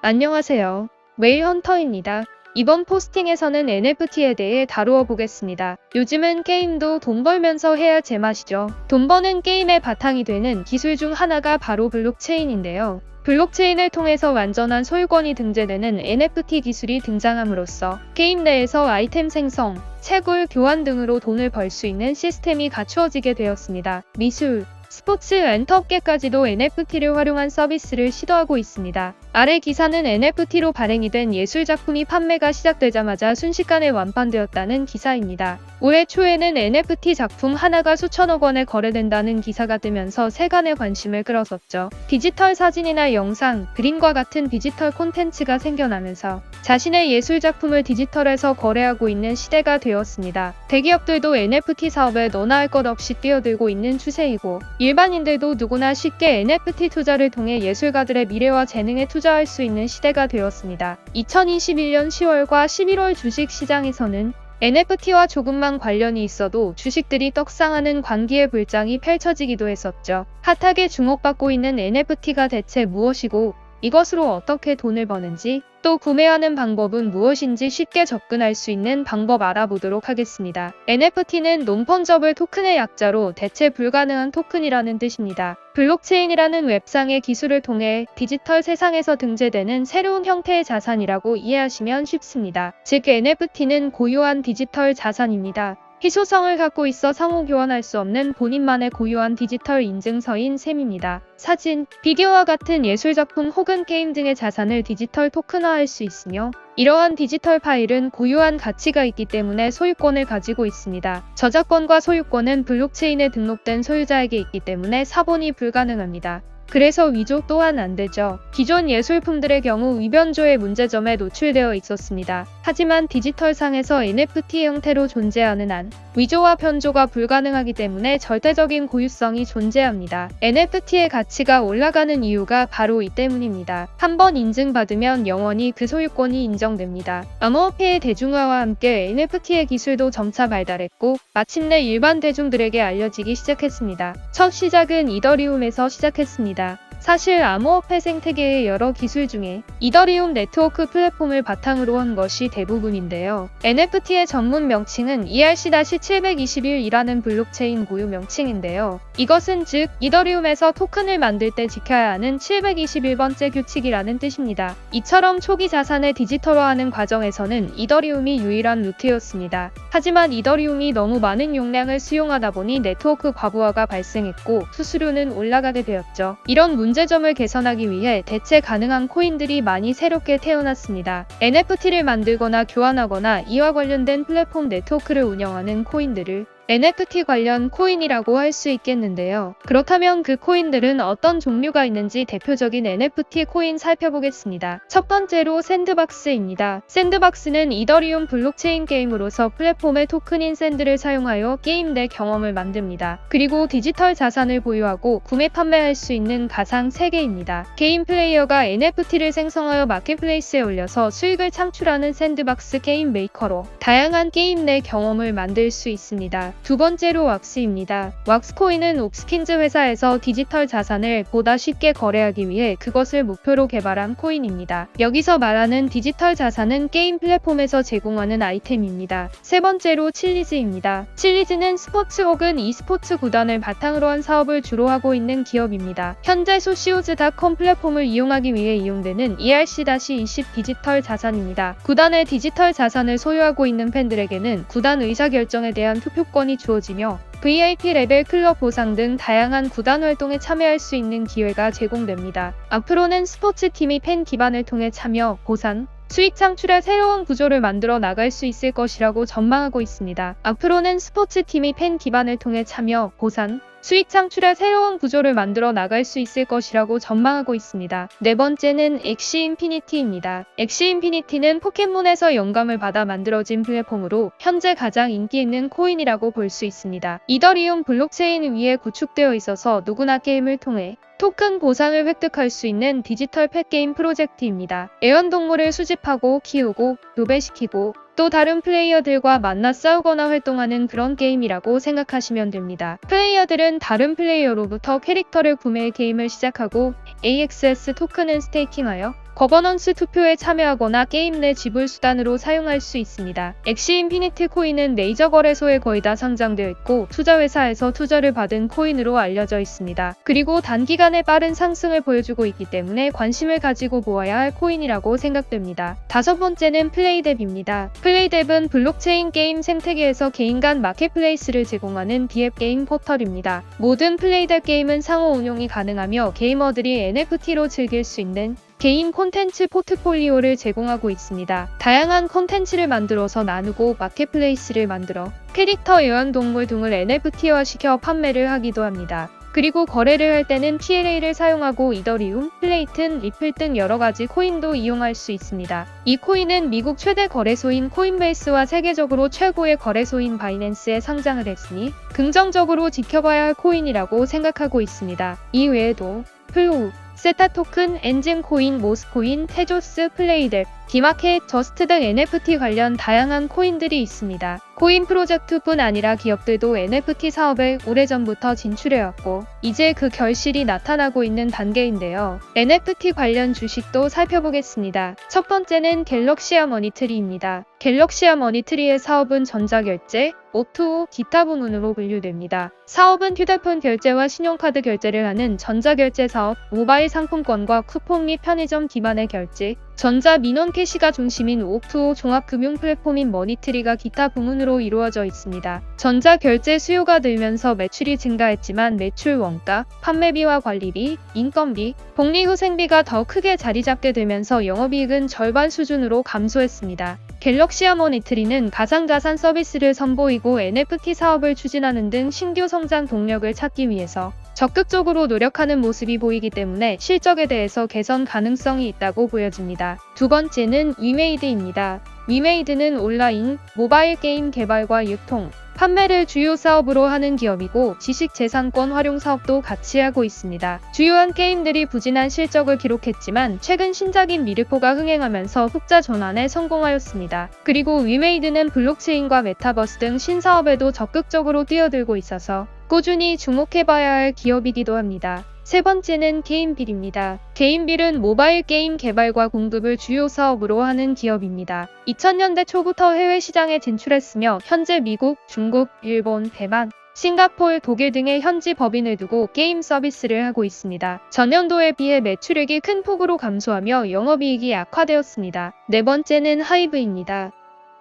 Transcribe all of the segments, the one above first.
안녕하세요. 웨일헌터입니다. 이번 포스팅에서는 NFT에 대해 다루어 보겠습니다. 요즘은 게임도 돈 벌면서 해야 제맛이죠. 돈 버는 게임의 바탕이 되는 기술 중 하나가 바로 블록체인인데요. 블록체인을 통해서 완전한 소유권이 등재되는 NFT 기술이 등장함으로써 게임 내에서 아이템 생성, 채굴, 교환 등으로 돈을 벌 수 있는 시스템이 갖추어지게 되었습니다. 미술, 스포츠, 엔터업계까지도 NFT를 활용한 서비스를 시도하고 있습니다. 아래 기사는 NFT로 발행이 된 예술작품이 판매가 시작되자마자 순식간에 완판되었다는 기사입니다. 올해 초에는 NFT 작품 하나가 수천억 원에 거래된다는 기사가 뜨면서 세간의 관심을 끌었었죠. 디지털 사진이나 영상, 그림과 같은 디지털 콘텐츠가 생겨나면서 자신의 예술작품을 디지털에서 거래하고 있는 시대가 되었습니다. 대기업들도 NFT 사업에 너나 할 것 없이 뛰어들고 있는 추세이고 일반인들도 누구나 쉽게 NFT 투자를 통해 예술가들의 미래와 재능에 투자할 수 있는 시대가 되었습니다. 2021년 10월과 11월 주식 시장에서는 NFT와 조금만 관련이 있어도 주식들이 떡상하는 광기의 불장이 펼쳐지기도 했었죠. 핫하게 주목받고 있는 NFT가 대체 무엇이고 이것으로 어떻게 돈을 버는지 또 구매하는 방법은 무엇인지 쉽게 접근할 수 있는 방법 알아보도록 하겠습니다. NFT는 논펀저블 토큰의 약자로 대체 불가능한 토큰이라는 뜻입니다. 블록체인이라는 웹상의 기술을 통해 디지털 세상에서 등재되는 새로운 형태의 자산이라고 이해하시면 쉽습니다. 즉 NFT는 고유한 디지털 자산입니다. 희소성을 갖고 있어 상호 교환할 수 없는 본인만의 고유한 디지털 인증서인 셈입니다. 사진, 비디오와 같은 예술작품 혹은 게임 등의 자산을 디지털 토큰화할 수 있으며 이러한 디지털 파일은 고유한 가치가 있기 때문에 소유권을 가지고 있습니다. 저작권과 소유권은 블록체인에 등록된 소유자에게 있기 때문에 사본이 불가능합니다. 그래서 위조 또한 안 되죠. 기존 예술품들의 경우 위변조의 문제점에 노출되어 있었습니다. 하지만 디지털상에서 NFT 형태로 존재하는 한 위조와 변조가 불가능하기 때문에 절대적인 고유성이 존재합니다. NFT의 가치가 올라가는 이유가 바로 이 때문입니다. 한번 인증받으면 영원히 그 소유권이 인정됩니다. 암호화폐의 대중화와 함께 NFT의 기술도 점차 발달했고 마침내 일반 대중들에게 알려지기 시작했습니다. 첫 시작은 이더리움에서 시작했습니다. 사실 암호화폐 생태계의 여러 기술 중에 이더리움 네트워크 플랫폼을 바탕으로 한 것이 대부분인데요. NFT의 전문 명칭은 ERC-721이라는 블록체인 고유 명칭인데요. 이것은 즉 이더리움에서 토큰을 만들 때 지켜야 하는 721번째 규칙이라는 뜻입니다. 이처럼 초기 자산을 디지털화하는 과정에서는 이더리움이 유일한 루트였습니다. 하지만 이더리움이 너무 많은 용량을 수용하다 보니 네트워크 과부하가 발생했고 수수료는 올라가게 되었죠. 이런 문제점을 개선하기 위해 대체 가능한 코인들이 많이 새롭게 태어났습니다. NFT를 만들거나 교환하거나 이와 관련된 플랫폼 네트워크를 운영하는 코인들을 NFT 관련 코인이라고 할 수 있겠는데요. 그렇다면 그 코인들은 어떤 종류가 있는지 대표적인 NFT 코인 살펴보겠습니다. 첫 번째로 샌드박스입니다. 샌드박스는 이더리움 블록체인 게임으로서 플랫폼의 토큰인 샌드를 사용하여 게임 내 경험을 만듭니다. 그리고 디지털 자산을 보유하고 구매 판매할 수 있는 가상 세계입니다. 개인 플레이어가 NFT를 생성하여 마켓플레이스에 올려서 수익을 창출하는 샌드박스 게임 메이커로 다양한 게임 내 경험을 만들 수 있습니다. 두 번째로 왁스입니다. 왁스코인은 옵스킨즈 회사에서 디지털 자산을 보다 쉽게 거래하기 위해 그것을 목표로 개발한 코인입니다. 여기서 말하는 디지털 자산은 게임 플랫폼에서 제공하는 아이템입니다. 세 번째로 칠리즈입니다. 칠리즈는 스포츠 혹은 e스포츠 구단을 바탕으로 한 사업을 주로 하고 있는 기업입니다. 현재 소시오즈.com 플랫폼을 이용하기 위해 이용되는 ERC-20 디지털 자산입니다. 구단의 디지털 자산을 소유하고 있는 팬들에게는 구단 의사결정에 대한 투표권이 주어지며 VIP 레벨 클럽 보상 등 다양한 구단 활동에 참여할 수 있는 기회가 제공됩니다. 앞으로는 스포츠팀이 팬 기반을 통해 참여, 보상, 수익 창출의 새로운 구조를 만들어 나갈 수 있을 것이라고 전망하고 있습니다. 앞으로는 스포츠팀이 팬 기반을 통해 참여, 보상, 수익 창출의 새로운 구조를 만들어 나갈 수 있을 것이라고 전망하고 있습니다. 네 번째는 엑시 인피니티입니다. 엑시 인피니티는 포켓몬에서 영감을 받아 만들어진 플랫폼으로 현재 가장 인기 있는 코인이라고 볼 수 있습니다. 이더리움 블록체인 위에 구축되어 있어서 누구나 게임을 통해 토큰 보상을 획득할 수 있는 디지털 펫게임 프로젝트입니다. 애완동물을 수집하고 키우고 교배시키고 또 다른 플레이어들과 만나 싸우거나 활동하는 그런 게임이라고 생각하시면 됩니다. 플레이어들은 다른 플레이어로부터 캐릭터를 구매해 게임을 시작하고 AXS 토큰은 스테이킹하여 거버넌스 투표에 참여하거나 게임 내 지불 수단으로 사용할 수 있습니다. 엑시 인피니티 코인은 메이저 거래소에 거의 다 상장되어 있고 투자회사에서 투자를 받은 코인으로 알려져 있습니다. 그리고 단기간에 빠른 상승을 보여주고 있기 때문에 관심을 가지고 보아야 할 코인이라고 생각됩니다. 다섯 번째는 플레이뎁입니다. 플레이뎁은 블록체인 게임 생태계에서 개인 간 마켓플레이스를 제공하는 디앱 게임 포털입니다. 모든 플레이뎁 게임은 상호 운용이 가능하며 게이머들이 NFT로 즐길 수 있는 개인 콘텐츠 포트폴리오를 제공하고 있습니다. 다양한 콘텐츠를 만들어서 나누고 마켓플레이스를 만들어 캐릭터, 애완동물 등을 NFT화시켜 판매를 하기도 합니다. 그리고 거래를 할 때는 PLA를 사용하고 이더리움, 플레이튼, 리플 등 여러가지 코인도 이용할 수 있습니다. 이 코인은 미국 최대 거래소인 코인베이스와 세계적으로 최고의 거래소인 바이낸스에 상장을 했으니 긍정적으로 지켜봐야 할 코인이라고 생각하고 있습니다. 이 외에도 플로우, 세타 토큰, 엔진 코인, 모스코인, 테조스, 플레이뎁, 디마켓, 저스트 등 NFT 관련 다양한 코인들이 있습니다. 코인 프로젝트뿐 아니라 기업들도 NFT 사업에 오래전부터 진출해왔고 이제 그 결실이 나타나고 있는 단계인데요. NFT 관련 주식도 살펴보겠습니다. 첫 번째는 갤럭시아 머니트리입니다. 갤럭시아 머니트리의 사업은 전자결제, O2O, 기타 부문으로 분류됩니다. 사업은 휴대폰 결제와 신용카드 결제를 하는 전자결제 사업, 모바일 상품권과 쿠폰 및 편의점 기반의 결제, 전자 민원 캐시가 중심인 O2O 종합금융 플랫폼인 머니트리가 기타 부문으로 이루어져 있습니다. 전자 결제 수요가 늘면서 매출이 증가했지만 매출 원가, 판매비와 관리비, 인건비, 복리후생비가 더 크게 자리 잡게 되면서 영업이익은 절반 수준으로 감소했습니다. 갤럭시아 머니트리는 가상자산 서비스를 선보이고 NFT 사업을 추진하는 등 신규 성장 동력을 찾기 위해서 적극적으로 노력하는 모습이 보이기 때문에 실적에 대해서 개선 가능성이 있다고 보여집니다. 두 번째는 위메이드입니다. 위메이드는 온라인, 모바일 게임 개발과 유통, 판매를 주요 사업으로 하는 기업이고 지식재산권 활용 사업도 같이 하고 있습니다. 주요한 게임들이 부진한 실적을 기록했지만 최근 신작인 미르코가 흥행하면서 흑자 전환에 성공하였습니다. 그리고 위메이드는 블록체인과 메타버스 등 신사업에도 적극적으로 뛰어들고 있어서 꾸준히 주목해봐야 할 기업이기도 합니다. 세 번째는 게임빌입니다. 게임빌은 모바일 게임 개발과 공급을 주요 사업으로 하는 기업입니다. 2000년대 초부터 해외 시장에 진출했으며 현재 미국, 중국, 일본, 대만, 싱가포르, 독일 등의 현지 법인을 두고 게임 서비스를 하고 있습니다. 전년도에 비해 매출액이 큰 폭으로 감소하며 영업이익이 악화되었습니다. 네 번째는 하이브입니다.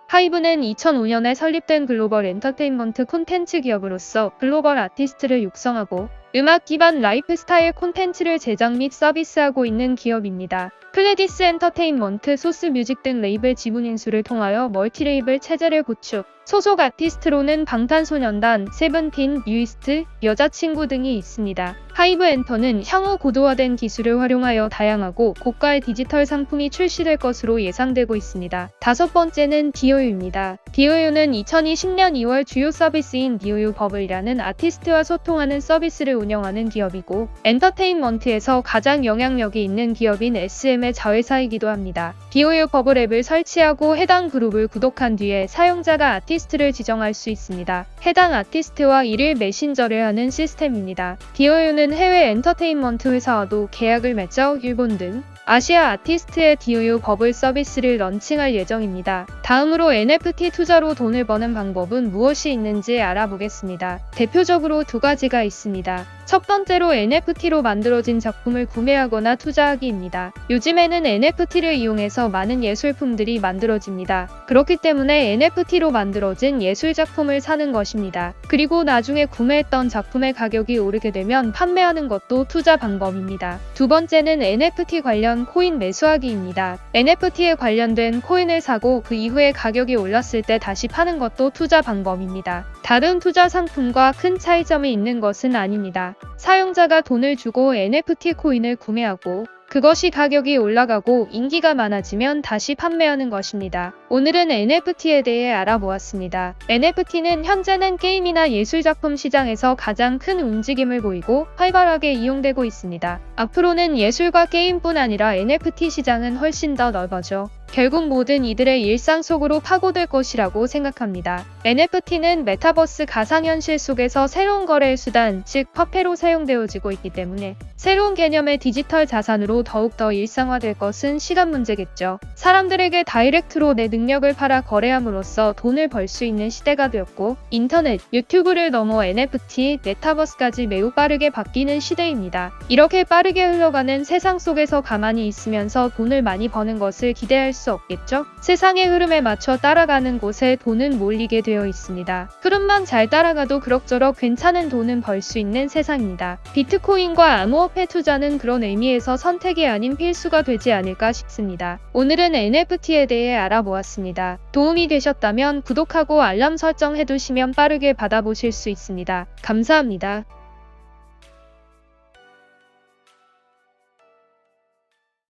하이브는 2005년에 설립된 글로벌 엔터테인먼트 콘텐츠 기업으로서 글로벌 아티스트를 육성하고 음악 기반 라이프스타일 콘텐츠를 제작 및 서비스하고 있는 기업입니다. 플레디스 엔터테인먼트, 소스 뮤직 등 레이블 지분 인수를 통하여 멀티 레이블 체제를 구축, 소속 아티스트로는 방탄소년단, 세븐틴, 뉴이스트, 여자친구 등이 있습니다. 하이브 엔터는 향후 고도화된 기술을 활용하여 다양하고 고가의 디지털 상품이 출시될 것으로 예상되고 있습니다. 다섯 번째는 디오유입니다. 디오유는 2020년 2월 주요 서비스인 디오유 버블이라는 아티스트와 소통하는 서비스를 운영하는 기업이고 엔터테인먼트에서 가장 영향력이 있는 기업인 SM의 자회사이기도 합니다. 디오유 버블 앱을 설치하고 해당 그룹을 구독한 뒤에 사용자가 아티스트를 지정할 수 있습니다. 해당 아티스트와 일일 메신저를 하는 시스템입니다. 디오유는 해외 엔터테인먼트 회사와도 계약을 맺어 일본 등 아시아 아티스트의 디오유 버블 서비스를 런칭할 예정입니다. 다음으로 NFT 투자로 돈을 버는 방법은 무엇이 있는지 알아보겠습니다. 대표적으로 두 가지가 있습니다. 첫 번째로 NFT로 만들어진 작품을 구매하거나 투자하기입니다. 요즘에는 NFT를 이용해서 많은 예술품들이 만들어집니다. 그렇기 때문에 NFT로 만들어진 예술작품을 사는 것입니다. 그리고 나중에 구매했던 작품의 가격이 오르게 되면 판매하는 것도 투자 방법입니다. 두 번째는 NFT 관련 코인 매수하기입니다. NFT에 관련된 코인을 사고 그 이후에 가격이 올랐을 때 다시 파는 것도 투자 방법입니다. 다른 투자 상품과 큰 차이점이 있는 것은 아닙니다. 사용자가 돈을 주고 NFT 코인을 구매하고 그것이 가격이 올라가고 인기가 많아지면 다시 판매하는 것입니다. 오늘은 NFT에 대해 알아보았습니다. NFT는 현재는 게임이나 예술작품 시장에서 가장 큰 움직임을 보이고 활발하게 이용되고 있습니다. 앞으로는 예술과 게임뿐 아니라 NFT 시장은 훨씬 더 넓어져 결국 모든 이들의 일상 속으로 파고들 것이라고 생각합니다. NFT는 메타버스 가상현실 속에서 새로운 거래의 수단, 즉 화폐로 사용되어지고 있기 때문에 새로운 개념의 디지털 자산으로 더욱더 일상화될 것은 시간 문제겠죠. 사람들에게 다이렉트로 내 능력을 팔아 거래함으로써 돈을 벌 수 있는 시대가 되었고, 인터넷, 유튜브를 넘어 NFT, 메타버스까지 매우 빠르게 바뀌는 시대입니다. 이렇게 빠르게 흘러가는 세상 속에서 가만히 있으면서 돈을 많이 버는 것을 기대할 수 없겠죠? 세상의 흐름에 맞춰 따라가는 곳에 돈은 몰리게 되어 있습니다. 흐름만 잘 따라가도 그럭저럭 괜찮은 돈은 벌 수 있는 세상입니다. 비트코인과 암호화폐 투자는 그런 의미에서 선택이 아닌 필수가 되지 않을까 싶습니다. 오늘은 NFT에 대해 알아보았습니다. 도움이 되셨다면 구독하고 알람 설정 해두시면 빠르게 받아보실 수 있습니다. 감사합니다.